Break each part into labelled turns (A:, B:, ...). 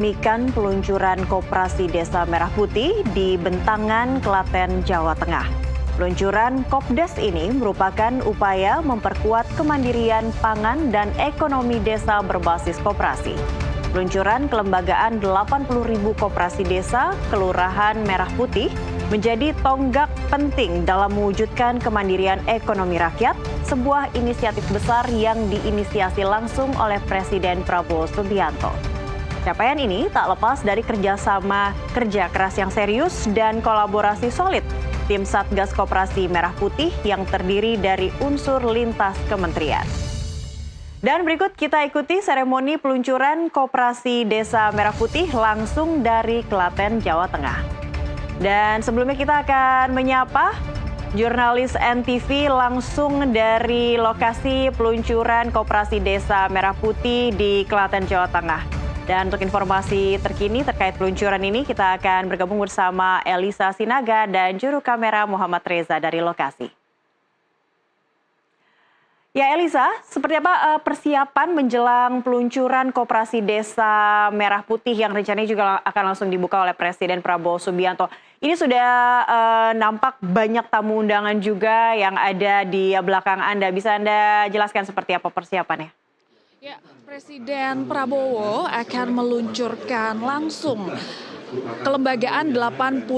A: Mikan peluncuran Koperasi Desa Merah Putih di Bentangan, Klaten, Jawa Tengah. Peluncuran Kopdes ini merupakan upaya memperkuat kemandirian pangan dan ekonomi desa berbasis koperasi. Peluncuran kelembagaan 80.000 koperasi desa Kelurahan Merah Putih menjadi tonggak penting dalam mewujudkan kemandirian ekonomi rakyat, sebuah inisiatif besar yang diinisiasi langsung oleh Presiden Prabowo Subianto. Capaian ini tak lepas dari kerjasama kerja keras yang serius dan kolaborasi solid tim Satgas Koperasi Merah Putih yang terdiri dari unsur lintas kementerian. Dan berikut kita ikuti seremoni peluncuran Koperasi Desa Merah Putih langsung dari Klaten, Jawa Tengah. Dan sebelumnya kita akan menyapa jurnalis NTV langsung dari lokasi peluncuran Koperasi Desa Merah Putih di Klaten, Jawa Tengah. Dan untuk informasi terkini terkait peluncuran ini, kita akan bergabung bersama Elisa Sinaga dan juru kamera Muhammad Reza dari lokasi. Ya Elisa, seperti apa persiapan menjelang peluncuran Koperasi Desa Merah Putih yang rencananya juga akan langsung dibuka oleh Presiden Prabowo Subianto? Ini sudah nampak banyak tamu undangan juga yang ada di belakang Anda. Bisa Anda jelaskan seperti apa persiapannya?
B: Ya, Presiden Prabowo akan meluncurkan langsung kelembagaan 80.000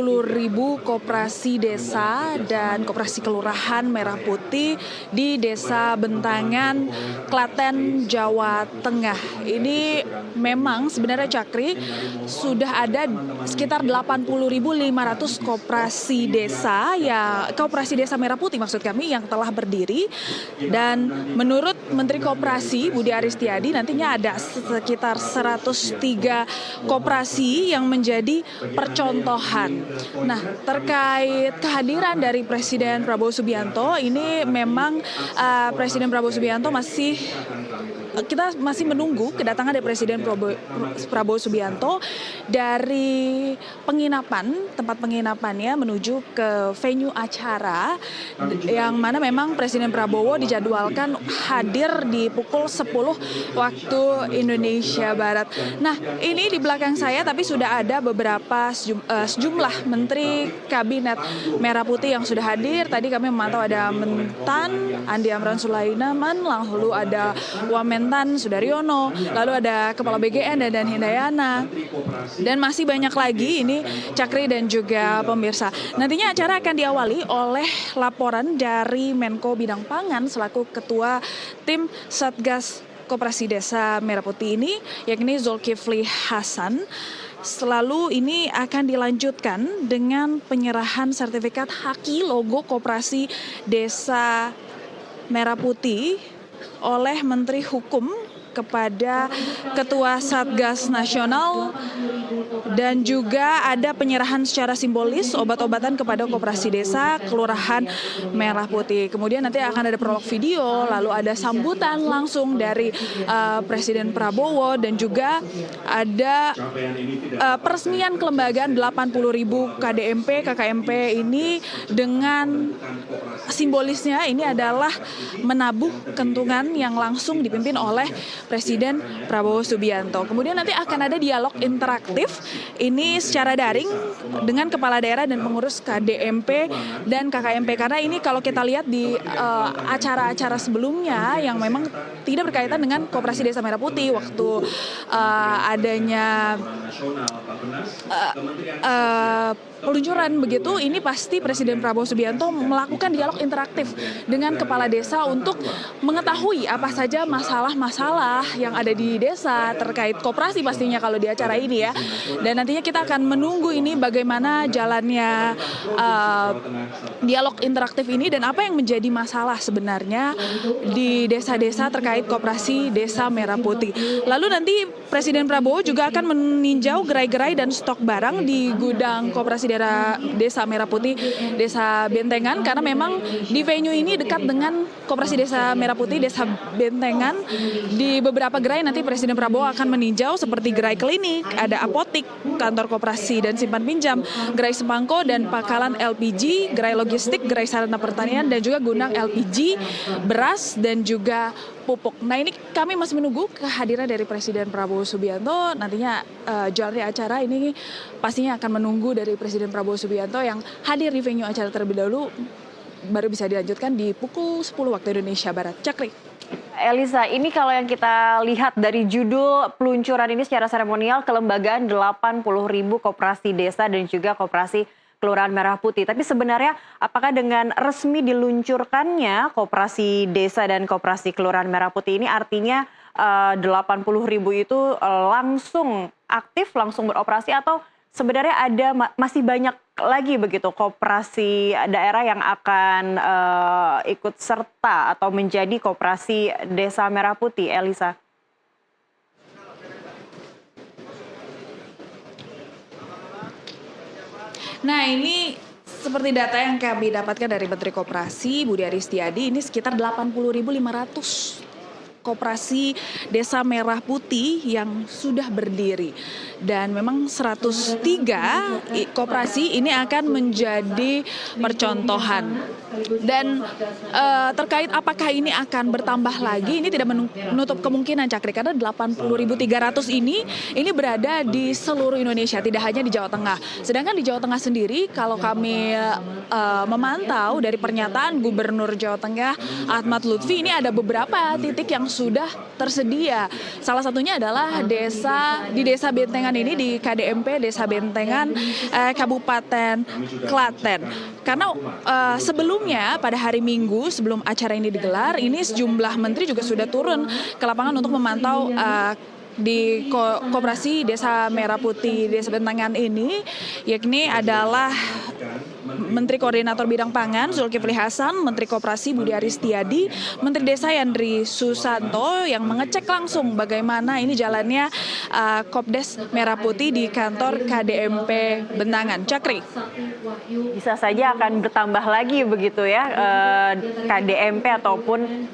B: koperasi desa dan koperasi kelurahan Merah Putih di Desa Bentangan, Klaten, Jawa Tengah. Ini memang sebenarnya Cakri sudah ada sekitar 80.500 koperasi desa koperasi desa Merah Putih maksud kami yang telah berdiri, dan menurut Menteri Koperasi Budi Aristiadi nantinya ada sekitar 103 koperasi yang menjadi percontohan. Nah, terkait kehadiran dari Presiden Prabowo Subianto, ini memang Presiden Prabowo Subianto kita masih menunggu kedatangan dari Presiden Prabowo Subianto dari tempat penginapannya menuju ke venue acara yang mana memang Presiden Prabowo dijadwalkan hadir di pukul 10 waktu Indonesia Barat. Nah, ini di belakang saya tapi sudah ada beberapa sejumlah menteri kabinet Merah Putih yang sudah hadir. Tadi kami memantau ada Mentan Andi Amran Sulaiman, lalu ada Wamentan Sudaryono, lalu ada Kepala BGN Dadan Hindayana, dan masih banyak lagi ini Cakri dan juga pemirsa. Nantinya acara akan diawali oleh laporan dari Menko Bidang Pangan selaku Ketua Tim Satgas Koperasi Desa Merah Putih ini, yakni Zulkifli Hasan. Selalu ini akan dilanjutkan dengan penyerahan sertifikat haki logo Koperasi Desa Merah Putih oleh Menteri Hukum kepada Ketua Satgas Nasional, dan juga ada penyerahan secara simbolis obat-obatan kepada Koperasi Desa Kelurahan Merah Putih. Kemudian nanti akan ada prolog video, lalu ada sambutan langsung dari Presiden Prabowo, dan juga ada peresmian kelembagaan 80.000 KDMP, KKMP ini dengan simbolisnya ini adalah menabuh kentungan yang langsung dipimpin oleh Presiden Prabowo Subianto. Kemudian nanti akan ada dialog interaktif ini secara daring dengan kepala daerah dan pengurus KDMP dan KKMP, karena ini kalau kita lihat di acara-acara sebelumnya yang memang tidak berkaitan dengan Koperasi Desa Merah Putih waktu adanya peluncuran begitu, ini pasti Presiden Prabowo Subianto melakukan dialog interaktif dengan kepala desa untuk mengetahui apa saja masalah-masalah yang ada di desa terkait koperasi pastinya kalau di acara ini ya. Dan nantinya kita akan menunggu ini bagaimana jalannya dialog interaktif ini dan apa yang menjadi masalah sebenarnya di desa-desa terkait Koperasi Desa Merah Putih. Lalu nanti Presiden Prabowo juga akan meninjau gerai-gerai dan stok barang di gudang Koperasi Desa Merah Putih, Desa Bentengan, karena memang di venue ini dekat dengan Koperasi Desa Merah Putih, Desa Bentengan. Di beberapa gerai nanti Presiden Prabowo akan meninjau seperti gerai klinik, ada apotik, kantor koperasi dan simpan pinjam, gerai sembako dan pangkalan LPG, gerai logistik, gerai sarana pertanian dan juga gudang LPG, beras dan juga pupuk. Nah, ini kami masih menunggu kehadiran dari Presiden Prabowo Subianto. Nantinya jalannya acara ini pastinya akan menunggu dari Presiden Prabowo Subianto yang hadir di venue acara terlebih dahulu, baru bisa dilanjutkan di pukul 10 waktu Indonesia Barat. Cakri.
A: Elisa, ini kalau yang kita lihat dari judul peluncuran ini secara seremonial, kelembagaan 80.000 koperasi desa dan juga koperasi Kelurahan Merah Putih. Tapi sebenarnya apakah dengan resmi diluncurkannya koperasi desa dan koperasi Kelurahan Merah Putih ini artinya 80.000 itu langsung aktif, langsung beroperasi, atau sebenarnya ada masih banyak lagi begitu koperasi daerah yang akan ikut serta atau menjadi koperasi Desa Merah Putih, Elisa?
B: Nah, ini seperti data yang kami dapatkan dari Menteri Koperasi Budi Aris Setiadi, ini sekitar 80.500 koperasi Desa Merah Putih yang sudah berdiri. Dan memang 103 koperasi ini akan menjadi percontohan. Dan terkait apakah ini akan bertambah lagi, ini tidak menutup kemungkinan, Cakri, karena 80.300 ini berada di seluruh Indonesia, tidak hanya di Jawa Tengah. Sedangkan di Jawa Tengah sendiri, kalau kami memantau dari pernyataan Gubernur Jawa Tengah Ahmad Lutfi, ini ada beberapa titik yang sudah tersedia. Salah satunya adalah di Desa Bentengan ini, di KDMP Desa Bentengan Kabupaten Klaten. Karena sebelumnya pada hari Minggu sebelum acara ini digelar, ini sejumlah menteri juga sudah turun ke lapangan untuk memantau di koperasi Desa Merah Putih Desa Bentengan ini, yakni adalah Menteri Koordinator Bidang Pangan Zulkifli Hasan, Menteri Koperasi Budi Aris Setiadi, Menteri Desa Yandri Susanto yang mengecek langsung bagaimana ini jalannya Kopdes Merah Putih di kantor KDMP Bentangan. Cakri.
A: Bisa saja akan bertambah lagi begitu ya, KDMP ataupun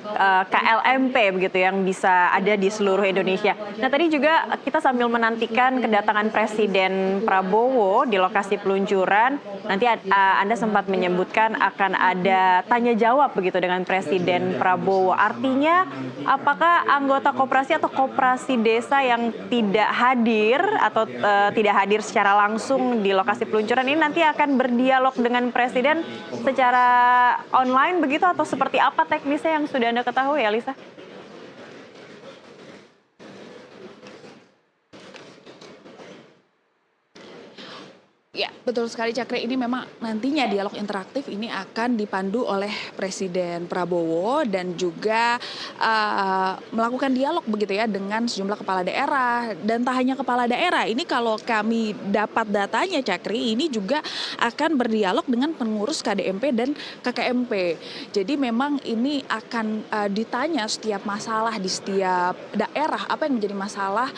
A: KLMP begitu yang bisa ada di seluruh Indonesia. Nah, tadi juga kita sambil menantikan kedatangan Presiden Prabowo di lokasi peluncuran, nanti Anda sempat menyebutkan akan ada tanya jawab begitu dengan Presiden Prabowo. Artinya apakah anggota koperasi atau koperasi desa yang tidak hadir atau tidak hadir secara langsung di lokasi peluncuran ini nanti akan berdialog dengan Presiden secara online begitu, atau seperti apa teknisnya yang sudah Anda ketahui, Elisa?
B: Ya, betul sekali, Cakri. Ini memang nantinya dialog interaktif ini akan dipandu oleh Presiden Prabowo dan juga melakukan dialog begitu ya dengan sejumlah kepala daerah. Dan tak hanya kepala daerah, ini kalau kami dapat datanya, Cakri, ini juga akan berdialog dengan pengurus KDMP dan KKMP. Jadi memang ini akan ditanya setiap masalah di setiap daerah, apa yang menjadi masalah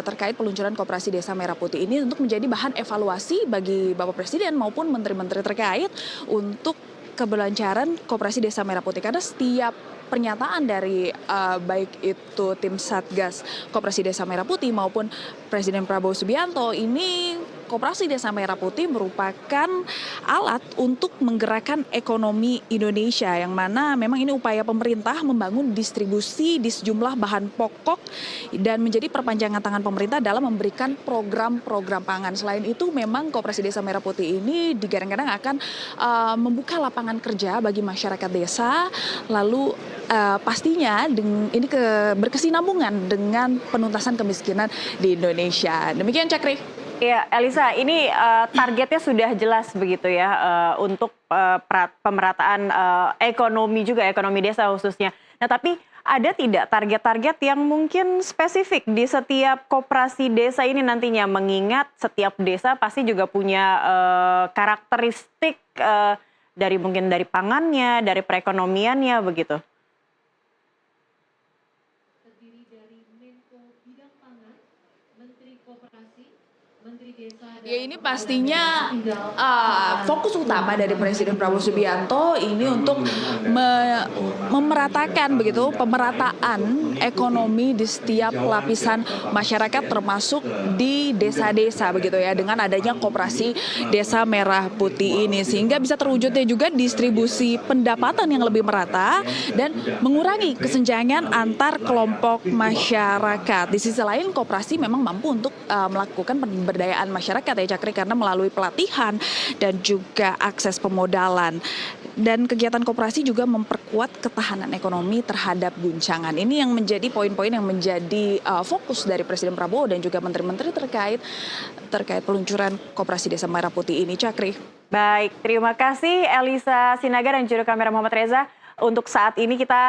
B: terkait peluncuran koperasi Desa Merah Putih ini untuk menjadi bahan evaluasi bagi Bapak Presiden maupun menteri-menteri terkait untuk keberlancaran koperasi Desa Merah Putih. Karena setiap pernyataan dari baik itu tim Satgas Koperasi Desa Merah Putih maupun Presiden Prabowo Subianto, ini Koperasi Desa Merah Putih merupakan alat untuk menggerakkan ekonomi Indonesia, yang mana memang ini upaya pemerintah membangun distribusi di sejumlah bahan pokok dan menjadi perpanjangan tangan pemerintah dalam memberikan program-program pangan. Selain itu, memang Koperasi Desa Merah Putih ini digadang-gadang akan membuka lapangan kerja bagi masyarakat desa, lalu pastinya ini berkesinambungan dengan penuntasan kemiskinan di Indonesia. Demikian, Cakri.
A: Ya, Elisa, ini targetnya sudah jelas begitu ya, untuk pemerataan ekonomi juga, ekonomi desa khususnya. Nah, tapi ada tidak target-target yang mungkin spesifik di setiap koperasi desa ini nantinya, mengingat setiap desa pasti juga punya karakteristik mungkin dari pangannya, dari perekonomiannya begitu.
C: Terdiri dari Menko Bidang Pangan, Menteri Koperasi,
B: Ya ini pastinya fokus utama dari Presiden Prabowo Subianto ini untuk memeratakan begitu pemerataan ekonomi di setiap lapisan masyarakat termasuk di desa-desa begitu ya dengan adanya Koperasi Desa Merah Putih ini sehingga bisa terwujudnya juga distribusi pendapatan yang lebih merata dan mengurangi kesenjangan antar kelompok masyarakat. Di sisi lain koperasi memang mampu untuk melakukan pemberdayaan masyarakat ya Cakri karena melalui pelatihan dan juga akses pemodalan. Dan kegiatan koperasi juga memperkuat ketahanan ekonomi terhadap guncangan. Ini yang menjadi poin-poin yang menjadi fokus dari Presiden Prabowo dan juga menteri-menteri terkait peluncuran Koperasi Desa Merah Putih ini, Cakri.
A: Baik, terima kasih Elisa Sinaga dan juru kamera Muhammad Reza. Untuk saat ini kita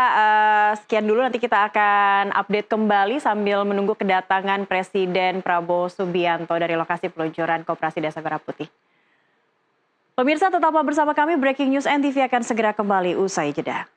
A: sekian dulu, nanti kita akan update kembali sambil menunggu kedatangan Presiden Prabowo Subianto dari lokasi peluncuran Koperasi Desa Merah Putih. Pemirsa tetaplah bersama kami, Breaking News NTV akan segera kembali usai jeda.